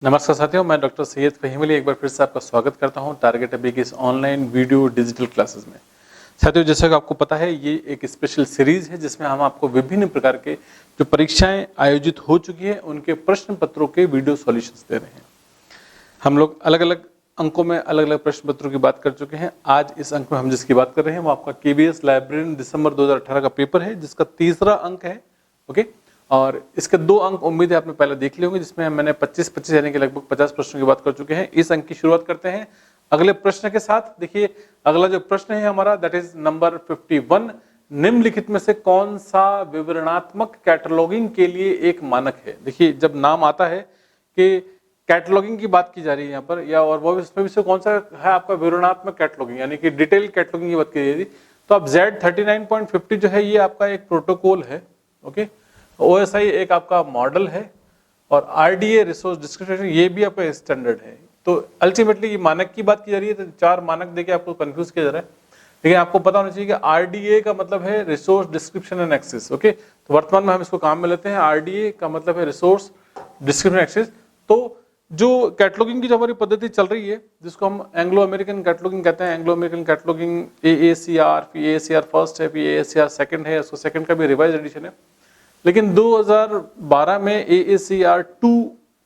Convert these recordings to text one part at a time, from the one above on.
नमस्कार साथियों, मैं डॉक्टर सैयद फ़हीम अली एक बार फिर से आपका स्वागत करता हूं टारगेट अभी की इस ऑनलाइन वीडियो डिजिटल क्लासेस में। साथियों, जैसे कि आपको पता है, ये एक स्पेशल सीरीज़ है जिसमें हम आपको विभिन्न प्रकार के जो परीक्षाएं आयोजित हो चुकी हैं उनके प्रश्न पत्रों के वीडियो सॉल्यूशंस दे रहे हैं। हम लोग अलग अलग अंकों में अलग अलग प्रश्न पत्रों की बात कर चुके हैं। आज इस अंक में हम जिसकी बात कर रहे हैं वो आपका KBS लाइब्रेरियन दिसंबर 2018 का पेपर है, जिसका तीसरा अंक है। ओके, और इसके 2 अंक उम्मीद है आपने पहले देख लिए होंगे, जिसमें मैंने 25 यानी कि लगभग 50 प्रश्नों की बात कर चुके हैं। इस अंक की शुरुआत करते हैं अगले प्रश्न के साथ। देखिए, अगला जो प्रश्न है हमारा दैट इज नंबर 51। निम्नलिखित में से कौन सा विवरणात्मक कैटलॉगिंग के लिए एक मानक है? देखिए, जब नाम आता है कि कैटलॉगिंग की बात की जा रही है यहाँ पर, या और वो इसमें से कौन सा है आपका विवरणात्मक कैटलॉगिंग यानी कि डिटेल कैटलॉगिंग की बात की जाएगी, तो आप Z39.50 जो है ये आपका एक प्रोटोकॉल है। ओके, OSI एक आपका मॉडल है और RDA रिसोर्स डिस्क्रिप्शन ये भी आपका स्टैंडर्ड है। तो अल्टीमेटली ये मानक की बात की जा रही है, तो 4 मानक देके आपको कंफ्यूज किया जा रहा है। लेकिन आपको पता होना चाहिए कि RDA का मतलब है resource description and access. Okay, तो वर्तमान में हम इसको काम में लेते हैं। RDA का मतलब है रिसोर्स डिस्क्रिप्शन एक्सेस। तो जो कैटलॉगिंग की जो हमारी पद्धति चल रही है, जिसको हम एंग्लो अमेरिकन कैटलॉगिंग कहते हैं, एंग्लो अमेरिकन कैटलॉगिंग AACR, फिर AACR फर्स्ट है, फिर AACR सेकंड है, उसको सेकंड का भी रिवाइज एडिशन है। लेकिन 2012 में AACR 2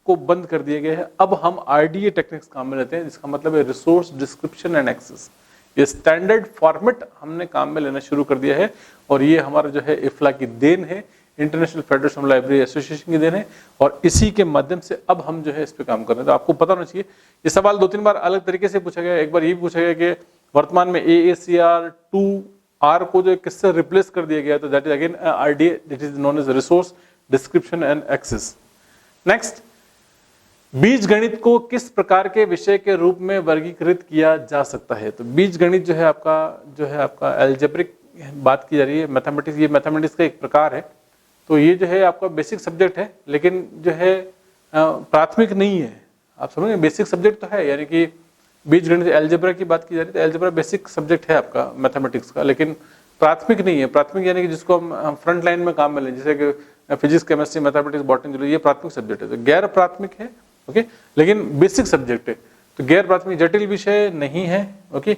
को बंद कर दिया गया है। अब हम RDA टेक्निक्स काम में लेते हैं, जिसका मतलब है रिसोर्स डिस्क्रिप्शन एंड एक्सेस। ये स्टैंडर्ड फॉर्मेट हमने काम में लेना शुरू कर दिया है और ये हमारा जो है IFLA की देन है, international federation of library association की देन है, और इसी के माध्यम से अब हम जो है इस पे काम कर रहे हैं। तो आपको पता होना चाहिए, ये सवाल 2-3 बार अलग तरीके से पूछा गया। एक बार ये भी पूछा गया कि वर्तमान में AACR 2R को जो किससे रिप्लेस कर दिया गया, तो that is again RDA, that is known as resource description and access. Next, बीज गणित को किस प्रकार के विषय के रूप में वर्गीकृत किया जा सकता है? तो बीज गणित जो है आपका एल्जेब्रिक बात की जा रही है, मैथमेटिक्स, ये मैथमेटिक्स का एक प्रकार है। तो ये जो है आपका बेसिक सब्जेक्ट है, लेकिन जो है प्राथमिक नहीं है। आप समझेंगे, बेसिक सब्जेक्ट तो है, यानी कि बीज गणित एल्जेब्रा की बात की जा रही है, तो एल्जेब्रा बेसिक सब्जेक्ट है आपका मैथमेटिक्स का, लेकिन प्राथमिक नहीं है। प्राथमिक यानी कि जिसको हम फ्रंट लाइन में काम में लें, जैसे कि फिजिक्स, केमिस्ट्री, मैथमेटिक्स, बॉटनी, ये प्राथमिक सब्जेक्ट है। तो गैर प्राथमिक है, ओके, लेकिन बेसिक सब्जेक्ट है। तो गैर प्राथमिक जटिल विषय नहीं है। ओके,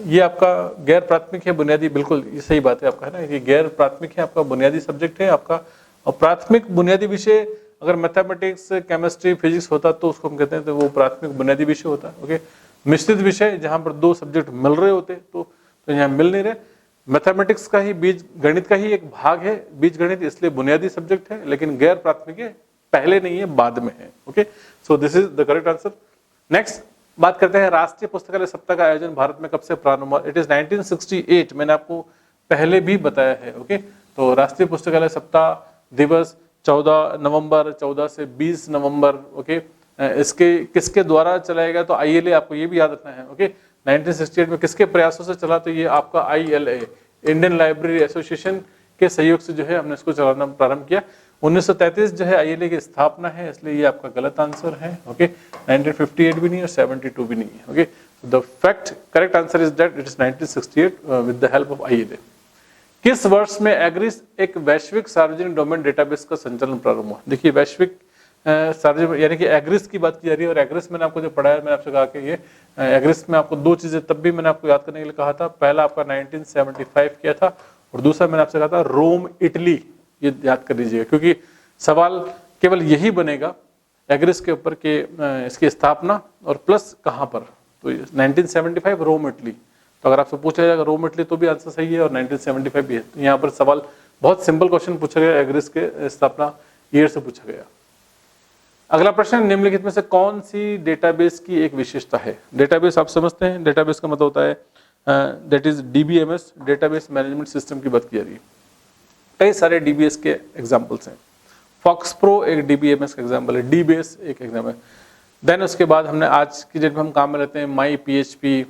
ये आपका गैर प्राथमिक है, बुनियादी, बिल्कुल ये सही बात है आपका, है ना, ये गैर प्राथमिक है, आपका बुनियादी सब्जेक्ट है आपका। और प्राथमिक बुनियादी विषय अगर मैथमेटिक्स, केमिस्ट्री, फिजिक्स होता तो उसको हम कहते हैं, तो वो प्राथमिक बुनियादी विषय होता। ओके, मिश्रित विषय जहां पर 2 सब्जेक्ट मिल रहे होते तो यहाँ मिल नहीं रहे। मैथमेटिक्स का ही, बीज गणित का ही एक भाग है बीज गणित, इसलिए बुनियादी सब्जेक्ट है, लेकिन गैर प्राथमिक है, पहले नहीं है, बाद में है। Okay, so this is the correct answer. Next बात करते हैं, राष्ट्रीय पुस्तकालय सप्ताह का आयोजन भारत में कब से प्रारंभ हुआ? इट इज 1968, मैंने आपको पहले भी बताया है। ओके, तो राष्ट्रीय पुस्तकालय सप्ताह दिवस 14 नवंबर 14 से 20 नवंबर। ओके, इसके किसके द्वारा चलाया गया? तो ILA, आपको ये भी याद रखना है। ओके, 1968 में किसके प्रयासों से चला? तो ये आपका ILA, इंडियन लाइब्रेरी एसोसिएशन के सहयोग से जो है हमने इसको चलाना प्रारंभ किया। 1933 जो है ILA की स्थापना है, इसलिए ये आपका गलत आंसर है। ओके, 1958 भी नहीं और 72 भी नहीं है। Okay, the fact correct answer is that it is 1968 with the help of ILA। किस वर्ष में एग्रिस एक वैश्विक सार्वजनिक डोमेन डेटाबेस का संचालन प्रारंभ हुआ? देखिए, वैश्विक सार्वजनिक यानी कि एग्रिस की बात की जा रही है, और एग्रिस मैंने आपको जो पढ़ाया, मैंने आपसे कहा कि ये एग्रिस में आपको 2 चीजें तब भी मैंने आपको याद करने के लिए कहा था। पहला आपका 1975 किया था, और दूसरा मैंने आपसे कहा था रोम, इटली। ये याद कर लीजिएगा, क्योंकि सवाल केवल यही बनेगा एग्रिस के ऊपर के इसकी स्थापना और प्लस कहाँ पर। तो 1975 रोम, इटली। तो अगर आपसे पूछा जाएगा रोम, इटली, तो भी आंसर सही है, और 1975 भी है। तो यहाँ पर सवाल बहुत सिंपल क्वेश्चन पूछा गया, एग्रिस के स्थापना ईयर से पूछा गया। अगला प्रश्न, निम्नलिखित में से कौन सी डेटाबेस की एक विशेषता है? डेटाबेस आप समझते हैं, डेटाबेस का मतलब होता है that is DBMS, database management system की बात की जा रही है। कई सारे DBS के एग्जाम्पल्स हैं। फॉक्सप्रो एक DBMS का एग्जाम्पल है, DBase एक एग्जाम्पल है। देन उसके बाद हमने आज की डेट में हम काम में लेते हैं MyPHP,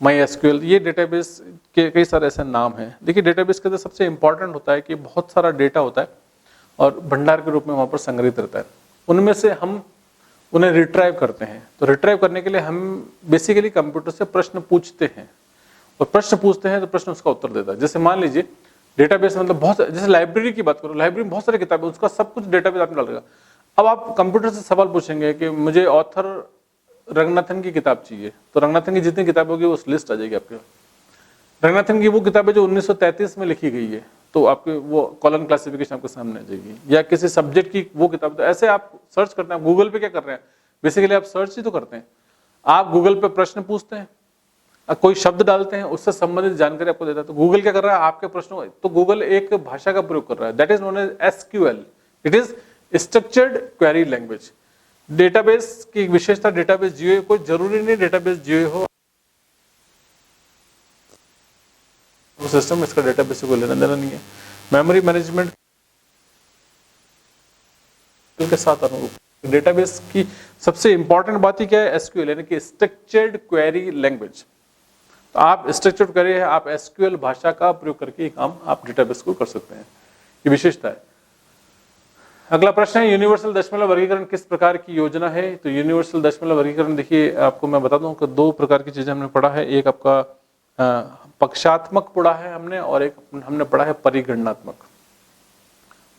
MySQL, ये डेटाबेस के कई सारे ऐसे नाम हैं। देखिए, डेटाबेस के अंदर सबसे इंपॉर्टेंट होता है कि बहुत सारा डेटा होता है और भंडार के रूप में वहाँ पर संग्रहित रहता है। उनमें से हम उन्हें रिट्राइव करते हैं। तो रिट्राइव करने के लिए हम बेसिकली कंप्यूटर से प्रश्न पूछते हैं, और प्रश्न पूछते हैं तो प्रश्न उसका उत्तर देता है। जैसे मान लीजिए डेटाबेस मतलब बहुत, जैसे लाइब्रेरी की बात करो, लाइब्रेरी में बहुत सारी किताबें, उसका सब कुछ डेटाबेस आपने डाल देगा। अब आप कंप्यूटर से सवाल पूछेंगे कि मुझे ऑथर रंगनाथन की किताब चाहिए, तो रंगनाथन की जितनी किताब होगी उस लिस्ट आ जाएगी आपके। रंगनाथन की वो किताब है जो 1933 में लिखी गई है, तो आपके वो कॉलम क्लासिफिकेशन आपके सामने आ जाएगी, या किसी सब्जेक्ट की वो किताब। तो ऐसे आप सर्च करते हैं, गूगल पे क्या कर रहे हैं, बेसिकली आप सर्च ही तो करते हैं। आप गूगल पे प्रश्न पूछते हैं, कोई शब्द डालते हैं, उससे संबंधित जानकारी आपको देता है। तो गूगल क्या कर रहा है, आपके प्रश्नों, तो गूगल एक भाषा का प्रयोग कर रहा है, that is known as SQL, it is structured query language. Database की विशेषता, डेटाबेस जीओए, कोई जरूरी नहीं डेटाबेस जीओए हो सिस्टम, इसका डेटाबेस से कोई लेना देना नहीं है। मेमोरी मैनेजमेंट के साथ अनुरूप डेटाबेस की सबसे इंपॉर्टेंट बात ही क्या है, एसक्यूएल, यानी कि स्ट्रक्चर्ड क्वेरी लैंग्वेज। तो आप स्ट्रक्चर्ड क्वेरी है, आप एसक्यूएल भाषा का प्रयोग करके काम आप डेटाबेस को कर सकते हैं, ये विशेषता है। अगला प्रश्न है, यूनिवर्सल दशमलव वर्गीकरण किस प्रकार की योजना है। तो यूनिवर्सल दशमलव वर्गीकरण, देखिए आपको मैं बता दूं कि दो प्रकार की चीजें हमने पढ़ा है, एक आपका पक्षात्मक पढ़ा है हमने, और एक हमने पढ़ा है परिगणनात्मक।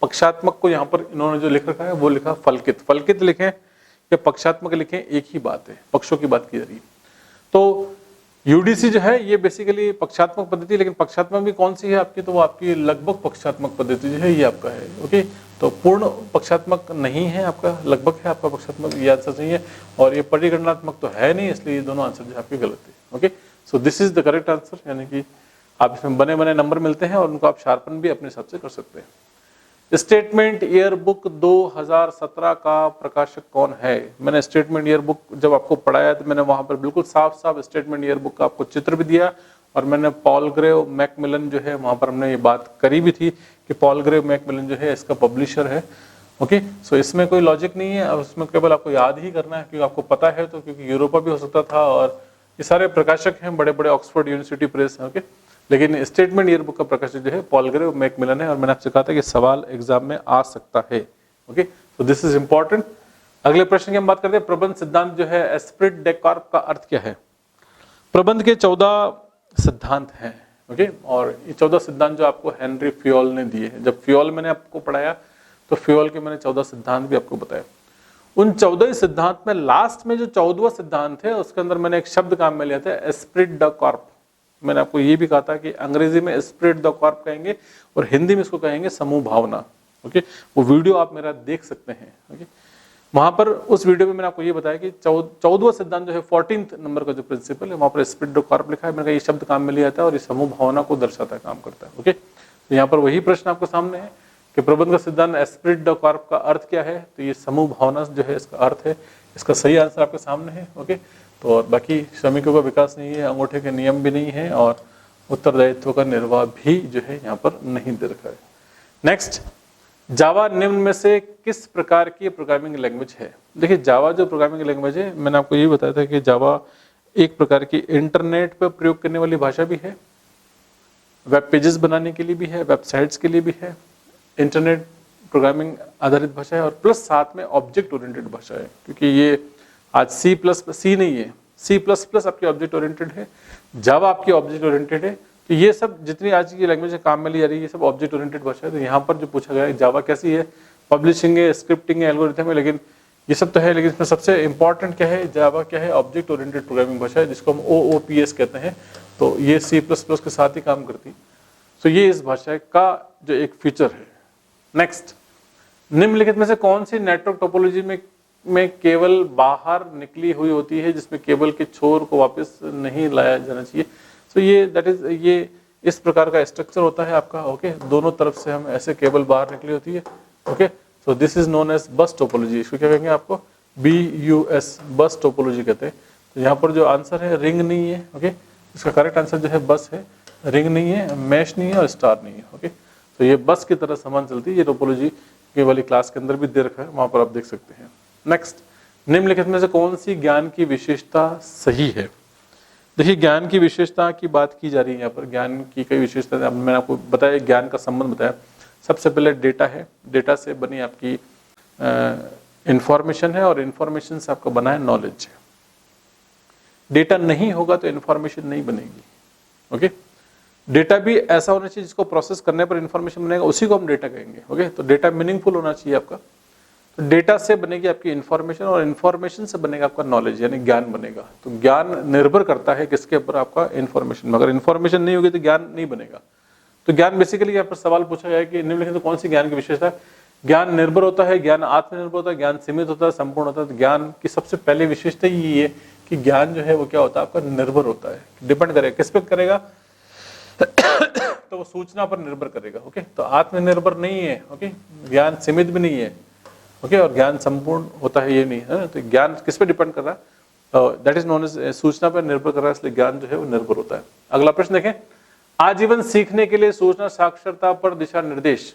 पक्षात्मक को यहाँ पर इन्होंने जो लिख रखा है वो लिखा फलकित, फलकित लिखें या पक्षात्मक लिखें, एक ही बात है, पक्षों की बात की जा रही है। तो यूडीसी जो है ये बेसिकली पक्षात्मक पद्धति, लेकिन पक्षात्मक भी कौन सी है आपकी, तो वो आपकी लगभग पक्षात्मक पद्धति जो है ये आपका है। ओके, तो पूर्ण पक्षात्मक नहीं है आपका, लगभग है आपका पक्षात्मक, ये आंसर सही है। और ये परिगणनात्मक तो है नहीं, इसलिए ये दोनों आंसर जो आपके गलत है। Okay, so this is the correct answer, यानी कि आप इसमें बने बने नंबर मिलते हैं और उनको आप शार्पन भी अपने हिसाब से कर सकते हैं। स्टेटमेंट ईयर बुक 2017 का प्रकाशक कौन है। मैंने स्टेटमेंट ईयर बुक जब आपको पढ़ाया तो मैंने वहां पर बिल्कुल साफ साफ स्टेटमेंट ईयर बुक का आपको चित्र भी दिया, और मैंने पॉल ग्रेव मैकमिलन जो है वहां पर हमने ये बात करी भी थी कि पॉल ग्रेव मैकमिलन जो है इसका पब्लिशर है। ओके, सो इसमें कोई लॉजिक नहीं है, अब इसमें केवल आपको याद ही करना है, क्योंकि आपको पता है, तो क्योंकि यूरोपा भी हो सकता था, और ये सारे प्रकाशक हैं बड़े बड़े, ऑक्सफोर्ड यूनिवर्सिटी प्रेस है। ओके, लेकिन स्टेटमेंट ईयर बुक का प्रकाशक जो है पॉल ग्रेव मैकमिलन है, और मैंने आपसे कहा था कि सवाल एग्जाम में आ सकता है। Okay, so this is important. अगले प्रश्न की हम बात करते हैं, प्रबंध सिद्धांत जो है एस्पिरिट डे कॉर्प का अर्थ क्या है। प्रबंध के 14 सिद्धांत हैं। ओके, और ये 14 सिद्धांत जो आपको हेनरी फ्योल ने दिए हैं। जब फ्योल मैंने आपको पढ़ाया तो फ्योल के मैंने 14 सिद्धांत भी आपको बताया। उन 14 सिद्धांत में लास्ट में जो 14वां सिद्धांत है उसके अंदर मैंने एक शब्द काम में लिया था, एस्पिरिट द कॉर्प। मैंने आपको ये भी कहा था कि अंग्रेजी में स्पिरिट द कॉर्प कहेंगे और हिंदी में इसको कहेंगे समूह भावना। ओके, वो वीडियो आप मेरा देख सकते हैं। ओके, वहां पर उस वीडियो में मैंने आपको ये बताया कि 14वां सिद्धांत जो है 14th नंबर का जो प्रिंसिपल है वहां पर स्पिरिट द कॉर्प लिखा है। मैंने कहा ये शब्द काम में लिया था और ये समूह भावना को दर्शाता है, काम करता है। ओके, तो यहाँ पर वही प्रश्न आपको सामने है कि प्रबंध का सिद्धांत एस्पिरिट द कॉर्प का अर्थ क्या है। तो ये समूह भावना जो है इसका अर्थ है, इसका सही आंसर आपके सामने है। ओके, तो और बाकी श्रमिकों का विकास नहीं है, अंगूठे के नियम भी नहीं है, और उत्तरदायित्व का निर्वाह भी जो है यहाँ पर नहीं दे रखा है। नेक्स्ट, जावा निम्न में से किस प्रकार की प्रोग्रामिंग लैंग्वेज है। देखिए जावा जो प्रोग्रामिंग लैंग्वेज है, मैंने आपको ये बताया था कि जावा एक प्रकार की इंटरनेट पर प्रयोग करने वाली भाषा भी है, वेब पेजेस बनाने के लिए भी है, वेबसाइट्स के लिए भी है, इंटरनेट प्रोग्रामिंग आधारित भाषा है, और प्लस साथ में ऑब्जेक्ट ओरिएंटेड भाषा है। क्योंकि ये आज सी नहीं है, C++ आपकी ऑब्जेक्ट ओरिएंटेड है, जावा आपकी ऑब्जेक्ट ओरिएंटेड है। तो ये सब जितनी आज की लैंग्वेज काम में ली जा रही है ये सब ऑब्जेक्ट ओरिएंटेड भाषा है। तो यहाँ पर जो पूछा गया है जावा कैसी है, पब्लिशिंग है, स्क्रिप्टिंग है, एल्गोरिथम है, लेकिन ये सब तो है, लेकिन इसमें सबसे इंपॉर्टेंट क्या है, जावा क्या है, ऑब्जेक्ट ओरिएंटेड प्रोग्रामिंग भाषा है, जिसको हम OOPS कहते हैं। तो ये C++ के साथ ही काम करती है। तो ये इस भाषा का जो एक फीचर है। नेक्स्ट, निम्नलिखित में से कौन सी नेटवर्क टोपोलॉजी में केवल बाहर निकली हुई होती है, जिसमें केबल के छोर को वापस नहीं लाया जाना चाहिए। तो ये दैट इज ये इस प्रकार का स्ट्रक्चर होता है आपका। ओके, दोनों तरफ से हम ऐसे केबल बाहर निकली होती है। Okay, so this is known as bus topology. इसको क्या कहेंगे आपको, BUS, बस टोपोलॉजी कहते हैं। तो यहाँ पर जो आंसर है रिंग नहीं है। ओके, इसका करेक्ट आंसर जो है बस है, रिंग नहीं है, मैश नहीं है और स्टार नहीं है। ओके, तो ये बस की तरह समान चलती है। ये टोपोलॉजी के वाली क्लास के अंदर भी दे रखा है, वहां पर आप देख सकते हैं। नेक्स्ट, निम्नलिखित में से कौन सी ज्ञान की विशेषता सही है। देखिए ज्ञान की विशेषता की बात की जा रही है यहाँ पर। ज्ञान की कई विशेषता, मैंने आपको बताया, ज्ञान का संबंध बताया। सबसे पहले डेटा है, डेटा से बनी आपकी इंफॉर्मेशन है, और इंफॉर्मेशन से आपका बना है नॉलेज है। डेटा नहीं होगा तो इंफॉर्मेशन नहीं बनेगी। ओके, डेटा भी ऐसा होना चाहिए जिसको प्रोसेस करने पर इंफॉर्मेशन बनेगा, उसी को हम डेटा कहेंगे। ओके, तो डेटा मीनिंगफुल होना चाहिए आपका। तो डेटा से बनेगी आपकी इंफॉर्मेशन और इंफॉर्मेशन से बनेगा आपका नॉलेज यानी ज्ञान बनेगा। तो ज्ञान निर्भर करता है किसके ऊपर, आपका इंफॉर्मेशन में। अगर इंफॉर्मेशन नहीं होगी तो ज्ञान नहीं बनेगा। तो ज्ञान बेसिकली यहाँ पर सवाल पूछा गया है कि निम्नलिखित में कौन सी ज्ञान की विशेषता है। ज्ञान निर्भर होता है, ज्ञान आत्मनिर्भर होता है, ज्ञान सीमित होता है, संपूर्ण होता है। तो ज्ञान की सबसे पहली विशेषता ये है कि ज्ञान जो है वो क्या होता है, आपका निर्भर होता है। डिपेंड करेगा किस पे करेगा तो वो सूचना पर निर्भर करेगा। ओके, तो आत्मनिर्भर नहीं है। ओके, ज्ञान सीमित भी नहीं है। ओके, और ज्ञान संपूर्ण होता है ये नहीं है। तो ज्ञान किस पे डिपेंड कर रहा है, दैट इज नोन एज सूचना पर निर्भर कर रहा है, इसलिए ज्ञान जो है वो निर्भर होता है। अगला प्रश्न देखें, आजीवन सीखने के लिए सूचना साक्षरता पर दिशा निर्देश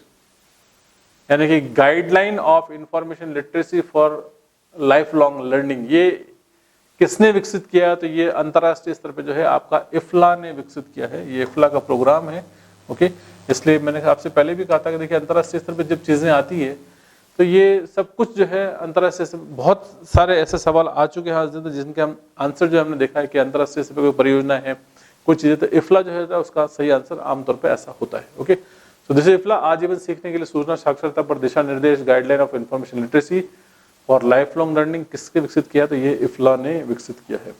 यानी कि guideline of information literacy for life long learning, ये किसने विकसित किया। तो ये अंतरराष्ट्रीय स्तर पे जो है आपका इफ्ला ने विकसित किया है। ये इफ्ला का प्रोग्राम है। ओके, इसलिए मैंने आपसे पहले भी कहा था कि देखिए अंतरराष्ट्रीय स्तर पे जब चीजें आती है तो ये सब कुछ जो है अंतरराष्ट्रीय, बहुत सारे ऐसे सवाल आ चुके हैं आज दिन, तो जिनके हम आंसर जो हमने देखा है कि अंतरराष्ट्रीय स्तर पे कोई परियोजना है, कुछ चीजें, तो इफ्ला जो है उसका सही आंसर आमतौर पर ऐसा होता है। ओके, तो दिस इज इफ्ला, आजीवन सीखने के लिए सूचना साक्षरता पर दिशा निर्देश, गाइडलाइन ऑफ इंफॉर्मेशन लिटरेसी और लाइफ लॉन्ग लर्निंग किसके विकसित किया, तो ये इफ्ला ने विकसित किया है।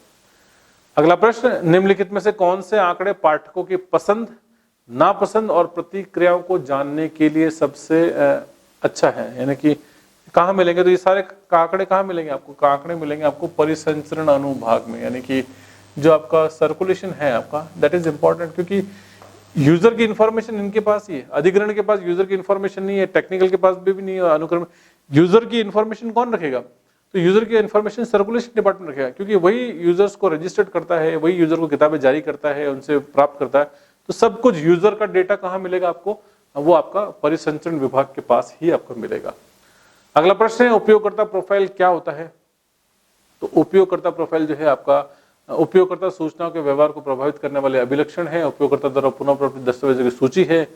अगला प्रश्न, निम्नलिखित में से कौन से आंकड़े पाठकों की पसंद, नापसंद और प्रतिक्रियाओं को जानने के लिए सबसे अच्छा है, यानी कि कहाँ मिलेंगे। तो ये सारे आंकड़े कहाँ मिलेंगे आपको, आंकड़े मिलेंगे आपको परिसंचरण अनुभाग में, यानी कि जो आपका सर्कुलेशन है आपका, दैट इज इंपॉर्टेंट, क्योंकि यूजर की इंफॉर्मेशन इनके पास ही है, अधिग्रहण के पास यूजर की इंफॉर्मेशन नहीं है, टेक्निकल के पास भी नहीं है, अनुक्रम यूजर की इंफॉर्मेशन कौन रखेगा, तो यूजर की इंफॉर्मेशन सर्कुलेशन डिपार्टमेंट रखेगा, क्योंकि वही यूजर्स को रजिस्टर्ड करता है, वही यूजर को किताबें जारी करता है, उनसे प्राप्त करता है। तो सब कुछ यूजर का डेटा कहाँ मिलेगा आपको, वो आपका परिसंचरण विभाग के पास ही आपको मिलेगा। अगला प्रश्न है, उपयोगकर्ता प्रोफाइल क्या होता है। तो उपयोगकर्ता प्रोफाइल जो है आपका उपयोगकर्ता सूचनाओं के व्यवहार को प्रभावित करने वाले अभिलक्षण है, उपयोगकर्ता द्वारा पुनः प्राप्त दस्तावेजों की सूची है,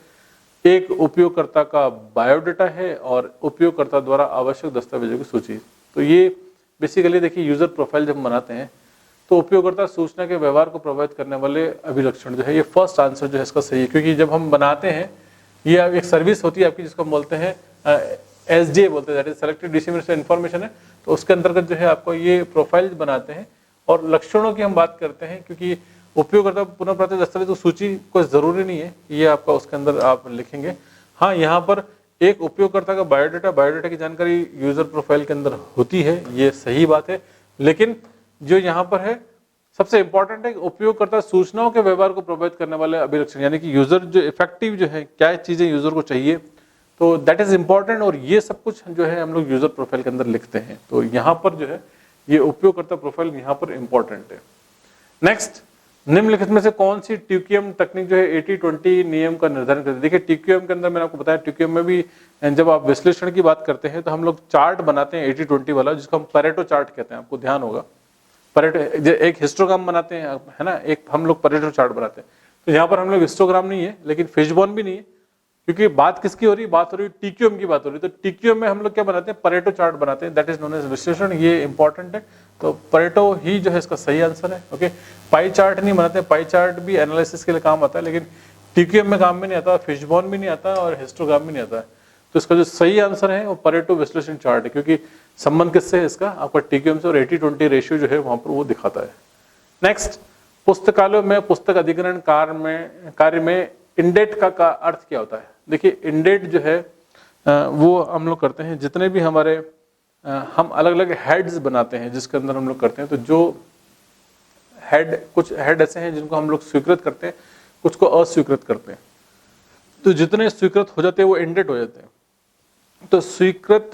एक उपयोगकर्ता का बायोडाटा है और उपयोगकर्ता द्वारा आवश्यक दस्तावेजों की सूची। तो ये बेसिकली देखिए यूजर प्रोफाइल जब बनाते हैं तो उपयोगकर्ता सूचना के व्यवहार को प्रभावित करने वाले अभिलक्षण जो है, ये फर्स्ट आंसर जो है इसका सही है, क्योंकि जब हम बनाते हैं ये एक सर्विस होती है आपकी जिसको हम बोलते हैं SDA बोलते हैं, that is selected dissemination information है। तो उसके अंतर्गत जो है आपको ये प्रोफाइल बनाते हैं और लक्षणों की हम बात करते हैं, क्योंकि उपयोगकर्ता पुनः प्राप्त दस्तावेज की सूची कोई जरूरी नहीं है ये आपका उसके अंदर आप लिखेंगे। हाँ, यहाँ पर एक उपयोगकर्ता का बायोडाटा की जानकारी यूजर प्रोफाइल के अंदर होती है, ये सही बात है, लेकिन जो यहाँ पर है सबसे इंपॉर्टेंट है उपयोगकर्ता सूचनाओं के व्यवहार को प्रभावित करने वाले अभिलक्षण, यानी कि यूजर जो इफेक्टिव जो है, क्या चीजें यूजर को चाहिए, तो दैट इज इंपॉर्टेंट, और ये सब कुछ जो है हम लोग यूजर प्रोफाइल के अंदर लिखते हैं। तो यहाँ पर जो है ये उपयोगकर्ता प्रोफाइल यहाँ पर इंपॉर्टेंट है। नेक्स्ट, निम्नलिखित में से कौन सी TQM तकनीक जो है 80-20 नियम का निर्धारण करती है। देखिए TQM के अंदर मैंने आपको बताया, TQM में भी जब आप विश्लेषण की बात करते हैं तो हम लोग चार्ट बनाते हैं 80-20 वाला, जिसको हम परेटो चार्ट कहते हैं, आपको ध्यान होगा। परेटो एक हिस्टोग्राम बनाते हैं, है ना, एक हम लोग परेटो चार्ट बनाते हैं। तो यहाँ पर हम लोग हिस्टोग्राम नहीं है, लेकिन फिशबोन भी नहीं है, क्योंकि बात किसकी हो रही है, बात हो रही है TQM की बात हो रही है। तो TQM में हम लोग क्या बनाते हैं, परेटो चार्ट बनाते हैं, दैट इज नोन एज विश्लेषण, ये इंपॉर्टेंट है। तो परेटो ही जो है इसका सही आंसर है। ओके, पाई चार्ट नहीं बनाते, पाई चार्ट भी एनालिसिस के लिए काम आता है, लेकिन TQM में काम में नहीं आता, फिशबोन भी नहीं आता और हिस्टोग्राम भी नहीं आता है। तो इसका जो सही आंसर है वो परेटो विश्लेषण चार्ट है, क्योंकि संबंध किससे है इसका, आपका TQM से, और 80-20 रेशियो जो है वहां पर वो दिखाता है। नेक्स्ट, पुस्तकालयों में पुस्तक अधिग्रहण कार्य में इंडेट का अर्थ क्या होता है। देखिए इंडेट जो है वो हम लोग करते हैं, जितने भी हमारे हम अलग अलग हेड्स बनाते हैं जिसके अंदर हम लोग करते हैं, तो जो हेड, कुछ हेड ऐसे हैं जिनको हम लोग स्वीकृत करते हैं, कुछ को अस्वीकृत करते हैं। तो जितने स्वीकृत हो जाते हैं वो इंडेट हो जाते हैं। तो स्वीकृत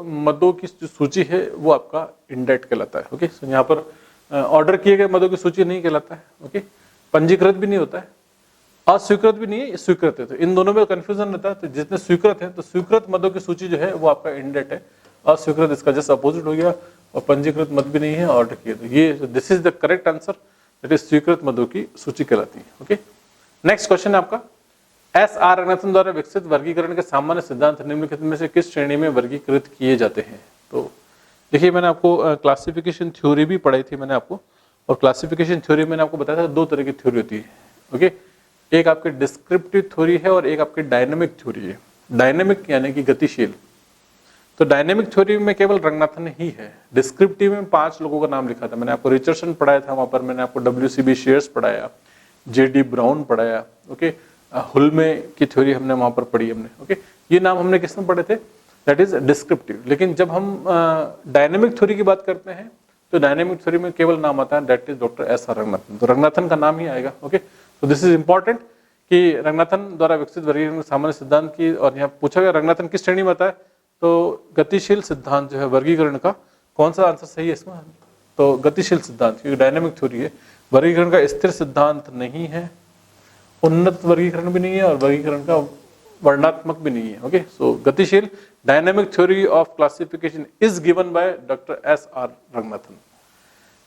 मदों की जो सूची है वो आपका इंडेट कहलाता है। ओके, तो यहाँ पर ऑर्डर किए गए मदों की सूची नहीं कहलाता है। ओके, पंजीकृत भी नहीं होता है, अस्वीकृत भी नहीं है, स्वीकृत है। तो इन दोनों में कंफ्यूजन रहता है। तो जितने स्वीकृत है, तो स्वीकृत मदों की सूची जो है वो आपका इंडेट है, अस्वीकृत इसका जस्ट अपोजिट हो गया, और पंजीकृत मद भी नहीं है, ऑर्डर किए। तो ये this is the correct answer, that is स्वीकृत मदों की सूची कहलाती है। ओके, नेक्स्ट क्वेश्चन है आपका, SR रंगनाथन द्वारा विकसित वर्गीकरण के सामान्य सिद्धांत निम्नलिखित में से किस श्रेणी में वर्गीकृत किए जाते हैं। तो देखिए मैंने आपको क्लासिफिकेशन थ्योरी भी पढ़ाई थी मैंने आपको, और क्लासिफिकेशन थ्योरी मैंने आपको बताया था दो तरह की थ्योरी होती है। ओके, एक आपकी डिस्क्रिप्टिव थ्योरी है और एक आपकी डायनेमिक थ्योरी है। डायनेमिक यानी कि गतिशील, तो डायनेमिक थ्योरी में केवल रंगनाथन ही है। डिस्क्रिप्टिव में 5 लोगों का नाम लिखा था, मैंने आपको रिचर्डसन पढ़ाया था, वहां पर मैंने आपको WCB शेयर्स पढ़ाया, JD ब्राउन पढ़ाया, ओके, हुल्मे की थ्योरी हमने वहां पर पढ़ी हमने, ओके। ये नाम हमने किस में पढ़े थे, दैट इज डिस्क्रिप्टिव। लेकिन जब हम डायनेमिक थ्योरी की बात करते हैं तो डायनेमिक थ्योरी में केवल नाम आता है that is doctor S R Ranganathan, तो रंगनाथन का नाम ही आएगा, ओके। तो दिस इज इंपॉर्टेंट कि रंगनाथन द्वारा विकसित वर्गीकरण सामान्य सिद्धांत की, और यहाँ पूछा गया रंगनाथन किस श्रेणी में आता है, तो गतिशील सिद्धांत जो है वर्गीकरण का, कौन सा आंसर सही है इसमें, तो गतिशील सिद्धांत, क्योंकि डायनेमिक थ्योरी है, वर्गीकरण का स्थिर सिद्धांत नहीं है, उन्नत वर्गीकरण भी नहीं है, और वर्गीकरण का वर्णात्मक भी नहीं है, ओके। सो गतिशील dynamic theory of classification is given by doctor S R Ranganathan.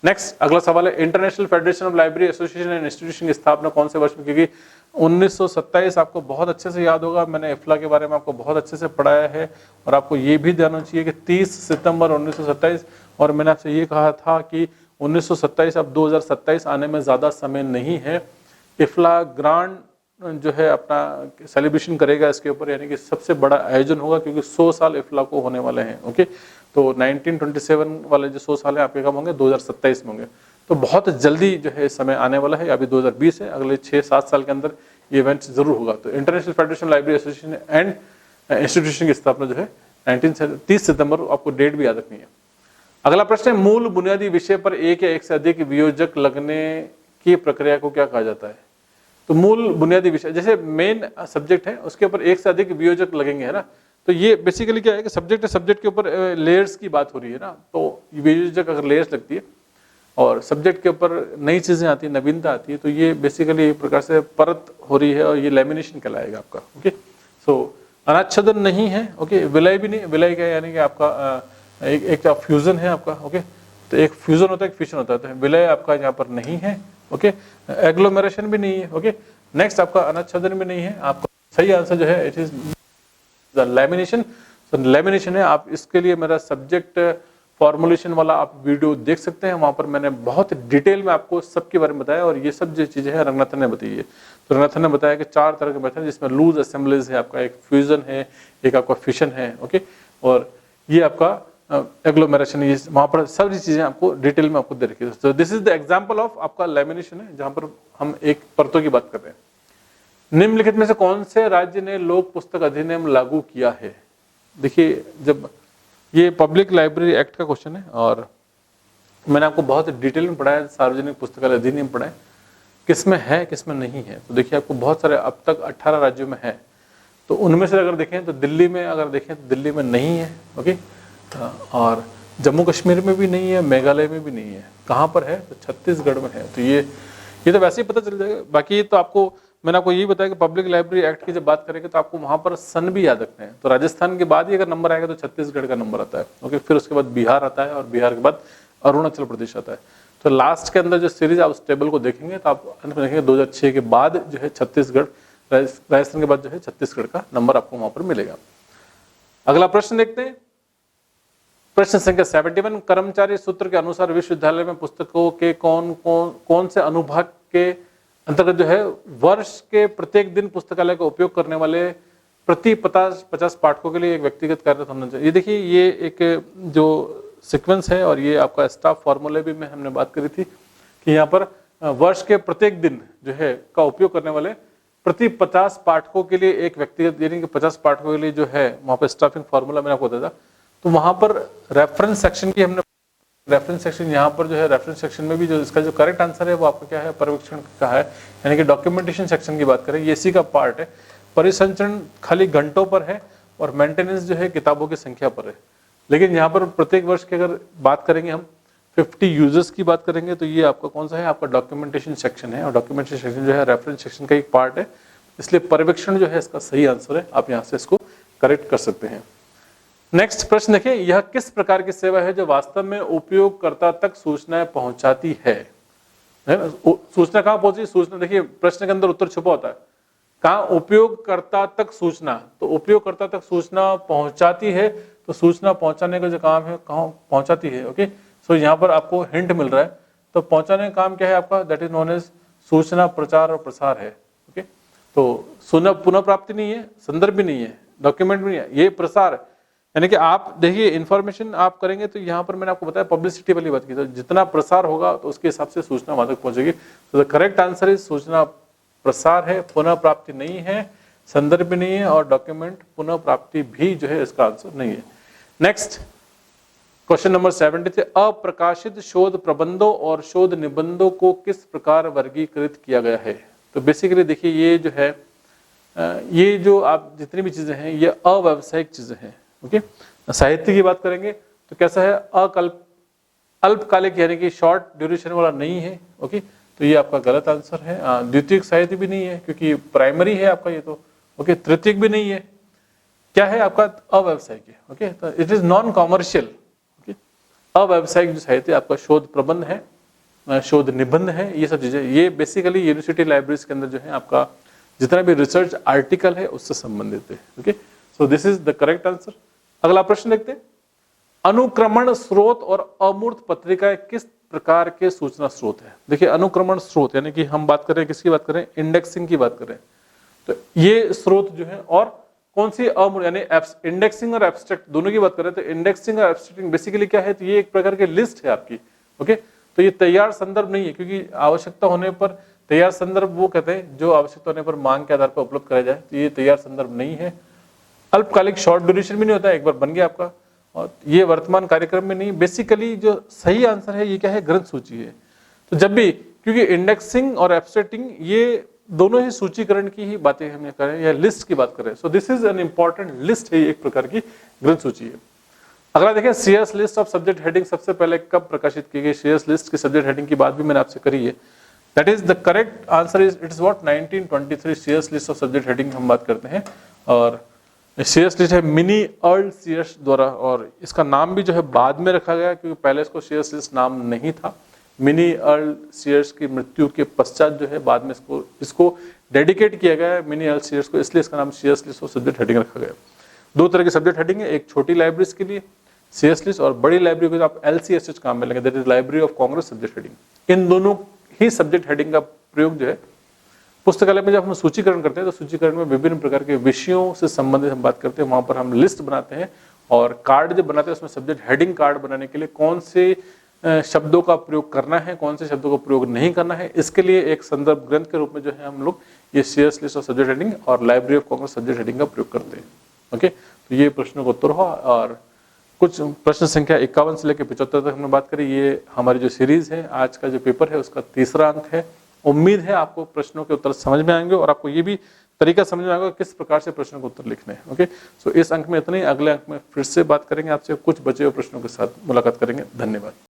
Next अगला सवाल है, international federation of library association and institution की स्थापना कौन से वर्ष में की गई। 1927 आपको बहुत अच्छे से याद होगा, मैंने इफ्ला के बारे में आपको बहुत अच्छे से पढ़ाया है, और आपको ये भी ध्यान होना चाहिए कि 30 सितंबर 1927, और मैंने आपसे ये कहा था कि 1927 अब 2027 आने में ज़्यादा समय नहीं है। इफ्ला ग्रांड जो है अपना सेलिब्रेशन करेगा इसके ऊपर, यानी कि सबसे बड़ा आयोजन होगा, क्योंकि 100 साल इफ्ला को होने वाले हैं, ओके। तो 1927 वाले जो 100 साल है आपके कब होंगे, 2027 में होंगे। तो बहुत जल्दी जो है समय आने वाला है, अभी 2020 है, अगले 6-7 साल के अंदर ये इवेंट जरूर होगा। तो international federation library association and institution की स्थापना जो है 30 सितंबर, आपको डेट भी याद रखनी है। अगला प्रश्न है, मूल बुनियादी विषय पर एक या एक से अधिक वियोजक लगने की प्रक्रिया को क्या कहा जाता है। तो मूल बुनियादी विषय, जैसे मेन सब्जेक्ट है उसके ऊपर एक से अधिक वियोजक लगेंगे, है ना, तो ये बेसिकली क्या है कि सब्जेक्ट है, सब्जेक्ट के ऊपर लेयर्स की बात हो रही है ना, तो वियोजक अगर लेयर्स लगती है और सब्जेक्ट के ऊपर नई चीजें आती है, नवीनता आती है, तो ये बेसिकली एक प्रकार से परत हो रही है, और ये लैमिनेशन कहलाएगा आपका, ओके। सो अनाच्छादन नहीं है, ओके, विलय भी नहीं, विलय क्या यानी कि आपका एक फ्यूजन है आपका, ओके। तो एक फ्यूजन होता है, एक फिशन होता है, तो विलय आपका यहाँ पर नहीं है, ओके। एग्लोमेरेशन भी नहीं है, ओके। नेक्स्ट आपका अनाच्छादन भी नहीं है, आपका सही आंसर जो है इट इज द लैमिनेशन। तो लैमिनेशन है। आप इसके लिए मेरा सब्जेक्ट फॉर्मुलेशन वाला आप वीडियो देख सकते हैं, वहां पर मैंने बहुत डिटेल में आपको सबके बारे में बताया, और ये सब जो चीजें हैं रंगनाथन ने बताई है। तो रंगनाथन ने बताया कि 4 तरह के मेथड, जिसमें लूज असेंबलीज है आपका, एक फ्यूजन है, एक आपका फिशन है, ओके, और ये आपका एग्लोमेरेशन, ये वहां पर सारी चीजें आपको डिटेल में आपको दे रखी है। तो this is the example of आपका लैमिनेशन है, जहां पर हम एक परतों की बात कर रहे हैं। निम्नलिखित में से कौन से राज्य ने लोक पुस्तक अधिनियम लागू किया है। देखिए, जब ये पब्लिक लाइब्रेरी एक्ट का क्वेश्चन है, और मैंने आपको बहुत डिटेल में पढ़ाया, सार्वजनिक पुस्तकालय अधिनियम पढ़ाया, किसमें है किसमें नहीं है। तो देखिए आपको बहुत सारे, अब तक 18 राज्यों में है, तो उनमें से अगर देखें तो दिल्ली में, अगर देखें तो दिल्ली में नहीं है, ओके, और जम्मू कश्मीर में भी नहीं है, मेघालय में भी नहीं है। कहाँ पर है, तो छत्तीसगढ़ में है। तो ये तो वैसे ही पता चल जाएगा। बाकी तो आपको मैंने आपको यही बताया कि पब्लिक लाइब्रेरी एक्ट की जब बात करेंगे तो आपको वहां पर सन भी याद रखते हैं। तो राजस्थान के बाद ही अगर नंबर आएगा तो छत्तीसगढ़ का नंबर आता है, ओके। फिर उसके बाद बिहार आता है, और बिहार के बाद अरुणाचल प्रदेश आता है। तो लास्ट के अंदर जो सीरीज आप उस टेबल को देखेंगे तो आप अंत में देखेंगे 2006 के बाद जो है छत्तीसगढ़, राजस्थान के बाद जो है छत्तीसगढ़ का नंबर आपको वहां पर मिलेगा। अगला प्रश्न देखते हैं, प्रश्न संख्या 71, कर्मचारी सूत्र के अनुसार विश्वविद्यालय में पुस्तकों के कौन से अनुभाग के अंतर्गत जो है वर्ष के प्रत्येक दिन पुस्तकालय का उपयोग करने वाले प्रति 50 पाठकों के लिए एक व्यक्तिगत कार्य होना चाहिए। ये देखिए, ये एक जो सीक्वेंस है, और ये आपका स्टाफ फॉर्मूले भी में हमने बात करी थी कि यहाँ पर वर्ष के प्रत्येक दिन जो है का उपयोग करने वाले प्रति 50 पाठकों के लिए एक व्यक्तिगत, यानी कि 50 पाठकों के लिए जो है वहाँ पर स्टाफिंग फॉर्मूला मैंने आपको बताया था। तो वहां पर रेफरेंस सेक्शन की हमने, रेफरेंस सेक्शन यहाँ पर जो है, रेफरेंस सेक्शन में भी जो इसका जो करेक्ट आंसर है वो आपका क्या है, पर्यवेक्षण का है, यानी कि डॉक्यूमेंटेशन सेक्शन की बात करें, ये इसी का पार्ट है। परिसंचरण खाली घंटों पर है, और मेंटेनेंस जो है किताबों की संख्या पर है। लेकिन यहाँ पर प्रत्येक वर्ष की अगर बात करेंगे हम 50 यूजर्स की बात करेंगे, तो ये आपका कौन सा है, आपका डॉक्यूमेंटेशन सेक्शन है, और डॉक्यूमेंटेशन सेक्शन जो है रेफरेंस सेक्शन का एक पार्ट है, इसलिए पर्यवेक्षण जो है इसका सही आंसर है। आप यहाँ से इसको करेक्ट कर सकते हैं। नेक्स्ट प्रश्न देखिए, यह किस प्रकार की सेवा है जो वास्तव में उपयोगकर्ता तक सूचनाएं पहुंचाती है। सूचना कहां पहुंची, सूचना देखिए प्रश्न के अंदर उत्तर छुपा होता है, कहां उपयोगकर्ता तक सूचना, तो उपयोगकर्ता तक सूचना पहुंचाती है, तो सूचना पहुंचाने का जो काम है कहां पहुंचाती है, ओके। सो यहाँ पर आपको हिंट मिल रहा है, तो पहुंचाने का काम क्या है आपका, दैट इज नोन एज सूचना प्रचार और प्रसार है, ओके। तो पुनः प्राप्ति नहीं है, संदर्भ भी नहीं है, डॉक्यूमेंट भी नहीं है, ये प्रसार, यानी कि आप देखिए इंफॉर्मेशन आप करेंगे तो यहाँ पर मैंने आपको बताया पब्लिसिटी वाली बात की, तो जितना प्रसार होगा तो उसके हिसाब से सूचना वहां तक पहुंचेगी। तो द करेक्ट आंसर इज सूचना प्रसार है, पुनः प्राप्ति नहीं है, संदर्भ नहीं है, और डॉक्यूमेंट पुनः प्राप्ति भी जो है इसका आंसर नहीं है। नेक्स्ट क्वेश्चन नंबर 73, अप्रकाशित शोध प्रबंधों और शोध निबंधों को किस प्रकार वर्गीकृत किया गया है। तो बेसिकली देखिए ये जो है ये जो आप जितनी भी चीजें हैं ये अव्यावसायिक चीजें हैं। ओके, साहित्य की बात करेंगे तो कैसा है, अल्पकालिक यानी कि शॉर्ट ड्यूरेशन वाला नहीं है। ओके, तो ये आपका गलत आंसर है। द्वितीयक साहित्य भी नहीं है क्योंकि प्राइमरी है आपका ये तो। ओके, तृतीयक भी नहीं है, क्या है आपका अव्यावसायिक है। ओके, तो it is non commercial. Okay, अव्यावसायिक जो साहित्य आपका शोध प्रबंध है, शोध निबंध है, ये सब चीजें ये बेसिकली यूनिवर्सिटी लाइब्रेरीज के अंदर जो है आपका जितना भी रिसर्च आर्टिकल है उससे संबंधित है। Okay, so this is the correct answer. अगला प्रश्न देखते हैं, अनुक्रमण स्रोत और अमूर्त पत्रिकाएं किस प्रकार के सूचना स्रोत है। देखिए अनुक्रमण स्रोत यानी कि हम बात कर रहे हैं किसकी बात कर रहे हैं, इंडेक्सिंग की बात कर रहे हैं। तो ये स्रोत जो है, और कौन सी अमूर्त यानी इंडेक्सिंग और एब्स्ट्रैक्ट दोनों की बात कर रहे हैं। तो इंडेक्सिंग और एब्स्ट्रैक्टिंग बेसिकली क्या है, तो ये एक प्रकार की लिस्ट है आपकी। ओके, तो ये तैयार संदर्भ नहीं है क्योंकि आवश्यकता होने पर तैयार संदर्भ वो कहते हैं जो आवश्यकता होने पर मांग के आधार पर उपलब्ध कराया जाए, तो ये तैयार संदर्भ नहीं है। अल्पकालिक शॉर्ट ड्यूरेशन भी नहीं होता है, एक बार बन गया आपका, और ये वर्तमान कार्यक्रम में नहीं। बेसिकली जो सही आंसर है ये क्या है, ग्रंथ सूची है। तो जब भी, क्योंकि इंडेक्सिंग और एब्स्ट्रैक्टिंग ये दोनों ही सूचीकरण की ही बातें हम कर रहे हैं या लिस्ट की बात कर रहे हैं। सो this is an important list है, एक प्रकार की ग्रंथ सूची है। अगला देखें, CS list of subject heading सबसे पहले कब प्रकाशित की गई। सीएस लिस्ट की सब्जेक्ट हेडिंग की बात भी मैंने आपसे करी है। That is the correct answer is it is what 1923 CS list of subject heading हम बात करते हैं। और सीएस लिस्ट है मिनी अर्ल सीएस द्वारा, और इसका नाम भी जो है बाद में रखा गया क्योंकि पहले इसको सीएस लिस्ट नाम नहीं था। मिनी अर्ल सीएस की मृत्यु के पश्चात जो है बाद में इसको डेडिकेट किया गया है मिनी अर्ल सीएस को, इसलिए इसका नाम CS list of subject heading रखा गया। दो तरह की सब्जेक्ट हेडिंग है, एक छोटी लाइब्रेरीज के लिए सीएस लिस्ट, और बड़ी लाइब्रेरी को आप एलसीएसएच काम में लेंगे, that is Library of Congress subject heading. इन दोनों ही सब्जेक्ट हेडिंग का प्रयोग जो है पुस्तकालय में जब हम सूचीकरण करते हैं तो सूचीकरण में विभिन्न प्रकार के विषयों से संबंधित हम बात करते हैं, वहां पर हम लिस्ट बनाते हैं और कार्ड जब बनाते हैं उसमें सब्जेक्ट हेडिंग कार्ड बनाने के लिए कौन से शब्दों का प्रयोग करना है, कौन से शब्दों का प्रयोग नहीं करना है, इसके लिए एक संदर्भ ग्रंथ के रूप में जो है हम लोग ये CS list of subject heading और Library of Congress subject heading का प्रयोग करते हैं। ओके, तो ये प्रश्नों का उत्तर हुआ, और कुछ प्रश्न संख्या 51 से लेकर 75 तक हमने बात करी। ये हमारी जो सीरीज है, आज का जो पेपर है उसका तीसरा अंक है। उम्मीद है आपको प्रश्नों के उत्तर समझ में आएंगे और आपको ये भी तरीका समझ में आएगा किस प्रकार से प्रश्नों के उत्तर लिखने हैं। ओके, सो इस अंक में इतना ही। अगले अंक में फिर से बात करेंगे आपसे, कुछ बचे हुए प्रश्नों के साथ मुलाकात करेंगे। धन्यवाद।